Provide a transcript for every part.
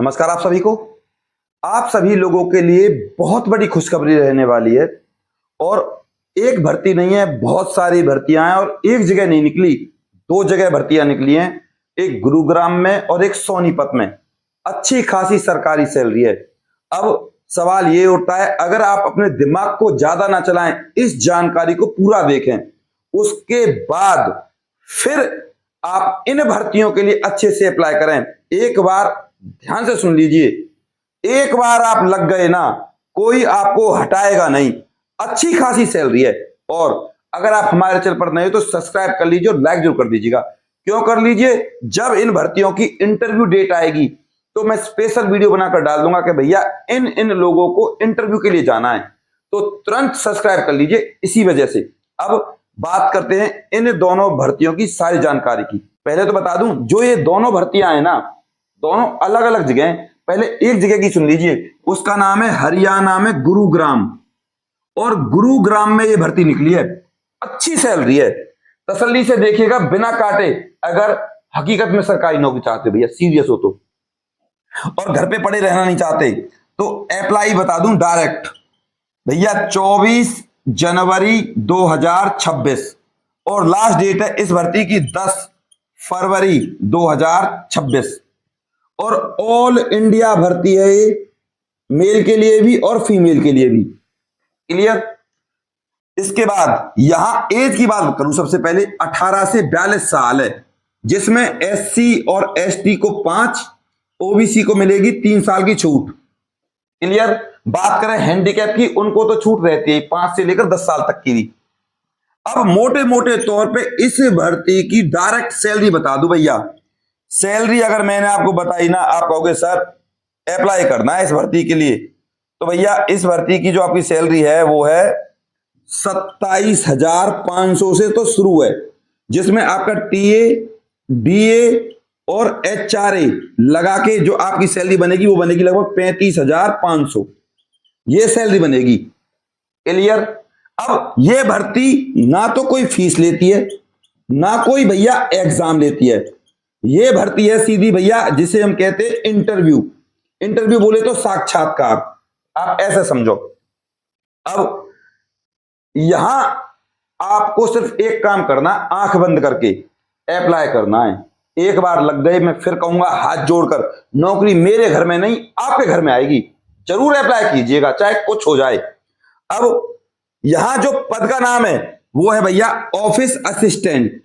नमस्कार आप सभी को। आप सभी लोगों के लिए बहुत बड़ी खुशखबरी रहने वाली है। और एक भर्ती नहीं है, बहुत सारी भर्तियां हैं और एक जगह नहीं निकली, दो जगह भर्तियां निकली हैं। एक गुरुग्राम में और एक सोनीपत में। अच्छी खासी सरकारी सैलरी है। अब सवाल ये उठता है, अगर आप अपने दिमाग को ज्यादा ना चलाएं, इस जानकारी को पूरा देखें, उसके बाद फिर आप इन भर्तियों के लिए अच्छे से अप्लाई करें। एक बार ध्यान से सुन लीजिए, एक बार आप लग गए ना, कोई आपको हटाएगा नहीं। अच्छी खासी सैलरी है। और अगर आप हमारे चैनल पर नए हो तो सब्सक्राइब कर लीजिए और लाइक जरूर कर दीजिएगा। क्यों कर लीजिए? जब इन भर्तियों की इंटरव्यू डेट आएगी तो मैं स्पेशल वीडियो बनाकर डाल दूंगा कि भैया इन लोगों को इंटरव्यू के लिए जाना है, तो तुरंत सब्सक्राइब कर लीजिए। इसी वजह से अब बात करते हैं इन दोनों भर्तियों की सारी जानकारी की। पहले तो बता दूं, जो ये दोनों भर्तियां हैं ना, दोनों अलग अलग जगह हैं। पहले एक जगह की सुन लीजिए, उसका नाम है हरियाणा में गुरुग्राम। और गुरुग्राम में ये भर्ती निकली है। अच्छी सैलरी है, तसल्ली से देखिएगा, बिना काटे। अगर हकीकत में सरकारी नौकरी चाहते भैया, सीरियस हो तो, और घर पे पड़े रहना नहीं चाहते, तो अप्लाई बता दूं डायरेक्ट भैया 24 जनवरी 2026 और लास्ट डेट है इस भर्ती की 10 फरवरी 2026। और ऑल इंडिया भर्ती है ये, मेल के लिए भी और फीमेल के लिए भी। क्लियर? इसके बाद यहां एज की बात करूं, सबसे पहले 18 से 42 साल है, जिसमें एससी और एसटी को 5, ओबीसी को मिलेगी 3 साल की छूट। क्लियर? बात करें हैंडीकैप की, उनको तो छूट रहती है 5 से लेकर 10 साल तक की भी। अब मोटे मोटे तौर पे इस भर्ती की डायरेक्ट सैलरी बता दूं भैया। सैलरी अगर मैंने आपको बताई ना, आप कहोगे सर अप्लाई करना है इस भर्ती के लिए, तो भैया इस भर्ती की जो आपकी सैलरी है वो है 27,500 से तो शुरू है, जिसमें आपका टीए, डीए और एचआरए लगा के जो आपकी सैलरी बनेगी वो बनेगी लगभग 35,500। ये सैलरी बनेगी। क्लियर? अब ये भर्ती ना तो कोई फीस लेती है, ना कोई भैया एग्जाम लेती है। ये भर्ती है सीधी भैया, जिसे हम कहते हैं इंटरव्यू। इंटरव्यू बोले तो साक्षात्कार, आप ऐसे समझो। अब यहां आपको सिर्फ एक काम करना, आंख बंद करके अप्लाई करना है। एक बार लग गए, मैं फिर कहूंगा हाथ जोड़कर, नौकरी मेरे घर में नहीं आपके घर में आएगी। जरूर अप्लाई कीजिएगा, चाहे कुछ हो जाए। अब यहां जो पद का नाम है वो है भैया ऑफिस असिस्टेंट।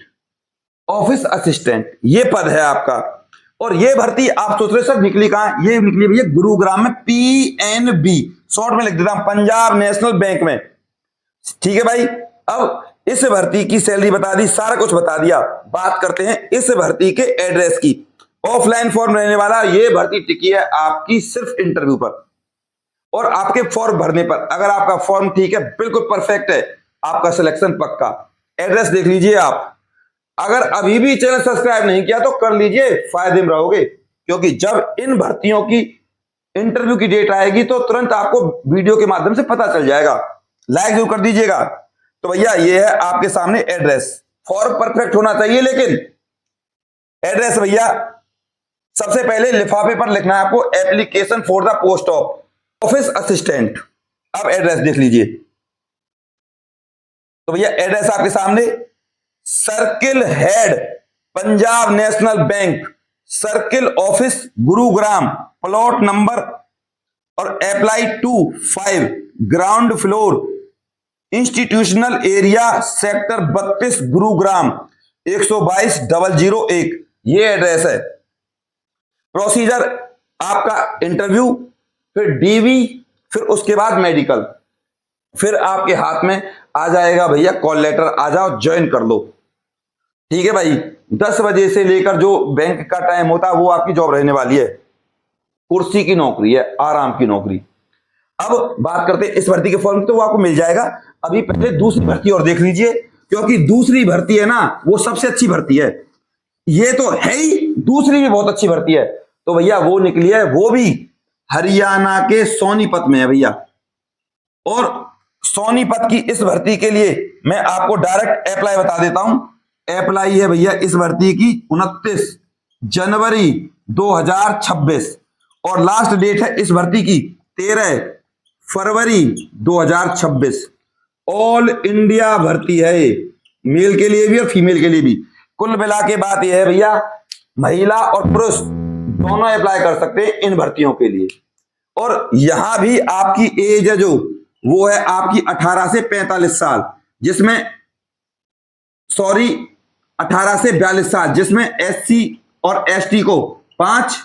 ऑफिस असिस्टेंट ये पद है आपका। और ये भर्ती आप सोच रहे सर निकली कहां? ये निकली भैया गुरुग्राम में, पीएनबी, शॉर्ट में लिख देता हूं, पंजाब नेशनल बैंक में। ठीक है भाई। अब इस भर्ती की सैलरी बता दी, सारा कुछ बता दिया। बात करते हैं इस भर्ती के एड्रेस की। ऑफलाइन फॉर्म रहने वाला। ये भर्ती टिकी है आपकी सिर्फ इंटरव्यू पर और आपके फॉर्म भरने पर। अगर आपका फॉर्म ठीक है, बिल्कुल परफेक्ट है, आपका सिलेक्शन पक्का। एड्रेस देख लीजिए आप। अगर अभी भी चैनल सब्सक्राइब नहीं किया तो कर लीजिए, फायदे में रहोगे। क्योंकि जब इन भर्तियों की इंटरव्यू की डेट आएगी तो तुरंत आपको वीडियो के माध्यम से पता चल जाएगा। लाइक जरूर कर दीजिएगा। तो भैया ये है आपके सामने एड्रेस। फॉर्म परफेक्ट होना चाहिए, लेकिन एड्रेस भैया सबसे पहले लिफाफे पर लिखना है आपको, application for the post of office assistant. अब एड्रेस देख लीजिए। तो भैया एड्रेस आपके सामने, circle head Punjab national bank, circle office Gurugram, plot number और apply to 5, ground floor, institutional area, sector 32, Gurugram 122-001। ये एड्रेस है। प्रोसीजर आपका इंटरव्यू, फिर डीवी, फिर उसके बाद मेडिकल, फिर आपके हाथ में आ जाएगा भैया कॉल लेटर, आ जाओ ज्वाइन कर लो। ठीक है भाई। 10 बजे से लेकर जो बैंक का टाइम होता है वो आपकी जॉब रहने वाली है। कुर्सी की नौकरी है, आराम की नौकरी। अब बात करते हैं इस भर्ती के फॉर्म, तो वो आपको मिल जाएगा। अभी पहले दूसरी भर्ती और देख लीजिए, क्योंकि दूसरी भर्ती है ना वो सबसे अच्छी भर्ती है। ये तो है ही, दूसरी भी बहुत अच्छी भर्ती है। तो भैया वो निकली है, वो भी हरियाणा के सोनीपत में है भैया। और सोनीपत की इस भर्ती के लिए मैं आपको डायरेक्ट अप्लाई बता देता हूं। अप्लाई है भैया इस भर्ती की 29 जनवरी 2026 और लास्ट डेट है इस भर्ती की 13 फरवरी 2026। ऑल इंडिया भर्ती है, मेल के लिए भी और फीमेल के लिए भी। कुल मिला के बात यह है भैया, महिला और पुरुष दोनों अप्लाई कर सकते हैं इन भर्तियों के लिए। और यहां भी आपकी एज है जो वो है आपकी 18 से 45 साल, जिसमें 18 से 42 साल, जिसमें एससी और एसटी को 5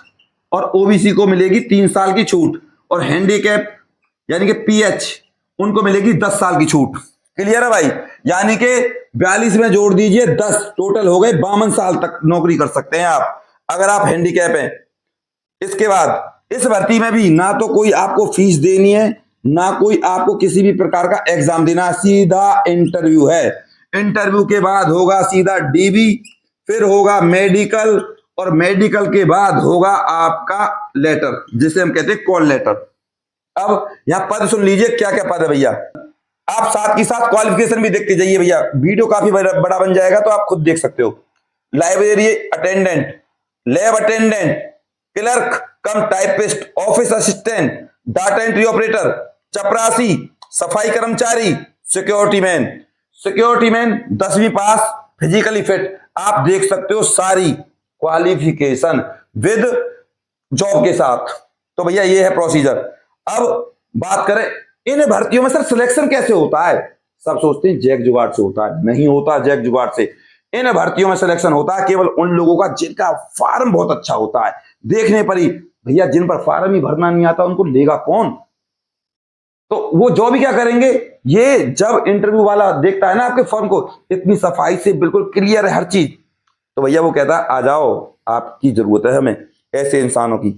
और ओबीसी को मिलेगी 3 साल की छूट, और हैंडीकैप यानी कि पीएच उनको मिलेगी 10 साल की छूट। क्लियर है भाई? यानी कि 42 में जोड़ दीजिए 10, टोटल हो गए 52 साल तक नौकरी कर सकते हैं आप अगर आप हैंडीकैप हैं। इसके बाद इस भर्ती में भी ना तो कोई आपको फीस देनी है, ना कोई आपको किसी भी प्रकार का एग्जाम देना, सीधा इंटरव्यू है। इंटरव्यू के बाद होगा सीधा डीबी, फिर होगा मेडिकल, और मेडिकल के बाद होगा आपका लेटर जिसे हम कहते हैं कॉल लेटर। अब यहां पद सुन लीजिए क्या क्या पद है भैया। आप साथ की साथ क्वालिफिकेशन भी देखते जाइए भैया, वीडियो काफी बड़ा बन जाएगा तो आप खुद देख सकते हो। Library attendant, lab attendant, clerk कम typist, office assistant, data entry operator, चपरासी, सफाई कर्मचारी, सिक्योरिटी मैन। सिक्योरिटी मैन 10वीं पास, फिजिकली फिट। आप देख सकते हो सारी क्वालिफिकेशन विद जॉब के साथ। तो भैया ये है प्रोसीजर। अब बात करें इन भर्तियों में सर सिलेक्शन कैसे होता है। सब सोचते हैं जैक जुगाड़ से होता है, नहीं होता जैक जुगाड़ से। इन भर्तियों में सिलेक्शन होता है केवल उन लोगों का जिनका फार्म बहुत अच्छा होता है। देखने पर ही भैया जिन पर फार्म ही भरना नहीं आता उनको लेगा कौन। तो वो जो भी क्या करेंगे, ये जब इंटरव्यू वाला देखता है ना आपके फॉर्म को, इतनी सफाई से बिल्कुल क्लियर है हर चीज, तो भैया वो कहता है आ जाओ, आपकी जरूरत है हमें ऐसे इंसानों की।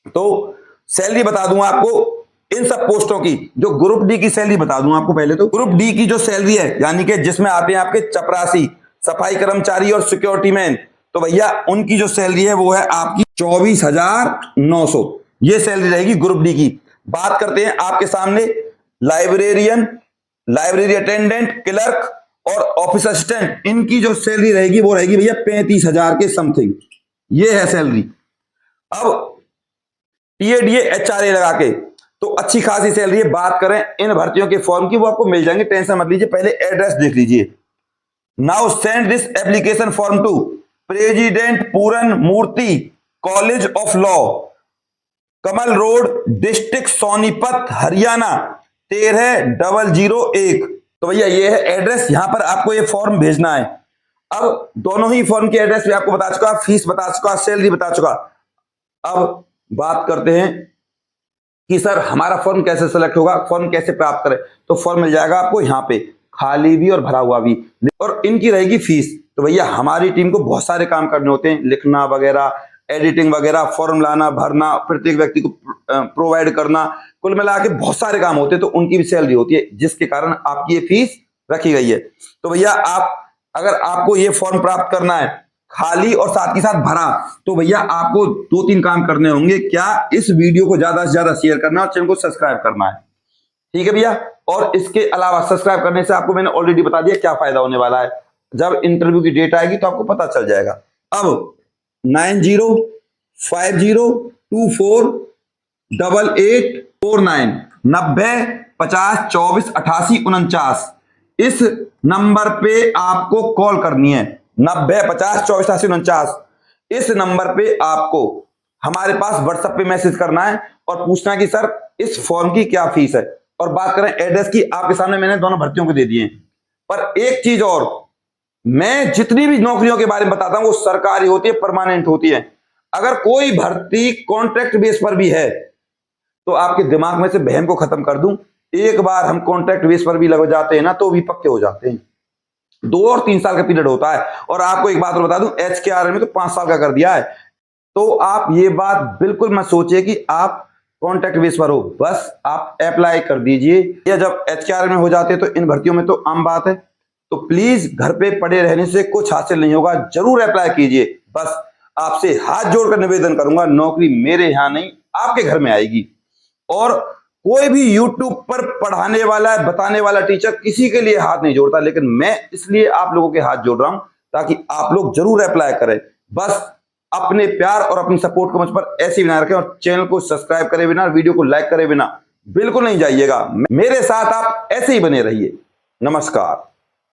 तो सैलरी बता दूं आपको इन सब पोस्टों की, जो ग्रुप डी की सैलरी बता दूं आपको। पहले तो ग्रुप डी की जो सैलरी है, यानी कि जिसमें आते हैं आपके चपरासी, सफाई कर्मचारी और सिक्योरिटी मैन, तो भैया उनकी जो सैलरी है वो है आपकी 24,900। ये सैलरी रहेगी ग्रुप डी की। बात करते हैं आपके सामने लाइब्रेरियन, लाइब्रेरी अटेंडेंट, क्लर्क और ऑफिस असिस्टेंट, इनकी जो सैलरी रहेगी वो रहेगी भैया 35,000 के समथिंग। ये है सैलरी। अब टीएडीए एचआरए लगा के तो अच्छी खासी सैलरी है। बात करें इन भर्तियों के फॉर्म की, वो आपको मिल जाएंगे, टेंशन मत लीजिए। पहले एड्रेस देख लीजिए। Now send this application form to president Puran Murti college of law, Kamal road, district Sonipat, Haryana 13,001। तो भैया ये है एड्रेस, यहां पर आपको ये फॉर्म भेजना है। अब दोनों ही फॉर्म की एड्रेस भी आपको बता चुका, फीस बता चुका, सैलरी बता चुका। अब बात करते हैं कि सर हमारा फॉर्म कैसे सेलेक्ट होगा, फॉर्म कैसे प्राप्त करें। तो फॉर्म मिल जाएगा आपको यहाँ पे, खाली भी और भरा हुआ भी, और इनकी रहेगी फीस। तो भैया हमारी टीम को बहुत सारे काम करने होते हैं, लिखना वगैरह, एडिटिंग वगैरह, फॉर्म लाना, भरना, प्रत्येक व्यक्ति को प्रोवाइड करना, कुल मिला के बहुत सारे काम होते हैं। तो उनकी भी सैलरी होती है, जिसके कारण आपकी ये फीस रखी गई है। तो भैया आप अगर आपको ये फॉर्म प्राप्त करना है खाली और साथ ही साथ भरा, तो भैया आपको 2-3 काम करने होंगे। क्या? इस वीडियो को ज्यादा से ज्यादा शेयर करना है और चैनल को सब्सक्राइब करना है। ठीक है भैया। और इसके अलावा सब्सक्राइब करने से आपको मैंने ऑलरेडी बता दिया क्या फायदा होने वाला है। जब इंटरव्यू की डेट आएगी तो आपको पता चल जाएगा। अब 9050248849 9050248849 इस नंबर पे आपको कॉल करनी है। 9050248849 इस नंबर पे आपको हमारे पास व्हाट्सएप पे मैसेज करना है और पूछना है कि सर इस फॉर्म की क्या फीस है। और बात करें एड्रेस की, आपके सामने मैंने दोनों भर्तियों को दे दिए। पर एक चीज और, मैं जितनी भी नौकरियों के बारे में बताता हूं वो सरकारी होती है, परमानेंट होती है। अगर कोई भर्ती कॉन्ट्रैक्ट बेस पर भी है तो आपके दिमाग में से बहम को खत्म कर दूं, एक बार हम कॉन्ट्रैक्ट बेस पर भी लग जाते हैं ना तो भी पक्के हो जाते हैं। 2 और 3 साल का पीरियड होता है। और आपको एक बात और बता दूं, एचकेआरएम में तो 5 साल का कर दिया है। तो आप ये बात बिल्कुल मत सोचिए कि आप कॉन्ट्रैक्ट बेस पर हो, बस आप अप्लाई कर दीजिए। या जब एचकेआरएम में हो जाते हैं तो इन भर्तियों में तो आम बात है। तो प्लीज घर पे पड़े रहने से कुछ हासिल नहीं होगा, जरूर अप्लाई कीजिए। बस आपसे हाथ जोड़कर निवेदन करूंगा, नौकरी मेरे यहां नहीं आपके घर में आएगी। और कोई भी YouTube पर पढ़ाने वाला, बताने वाला टीचर किसी के लिए हाथ नहीं जोड़ता, लेकिन मैं इसलिए आप लोगों के हाथ जोड़ रहा हूं ताकि आप लोग जरूर अप्लाई करें। बस अपने प्यार और अपनी सपोर्ट को मुझ पर ऐसे ही बनाए रखें और चैनल को सब्सक्राइब करे बिना, वीडियो को लाइक करे बिना बिल्कुल नहीं जाइएगा। मेरे साथ आप ऐसे ही बने रहिए। नमस्कार।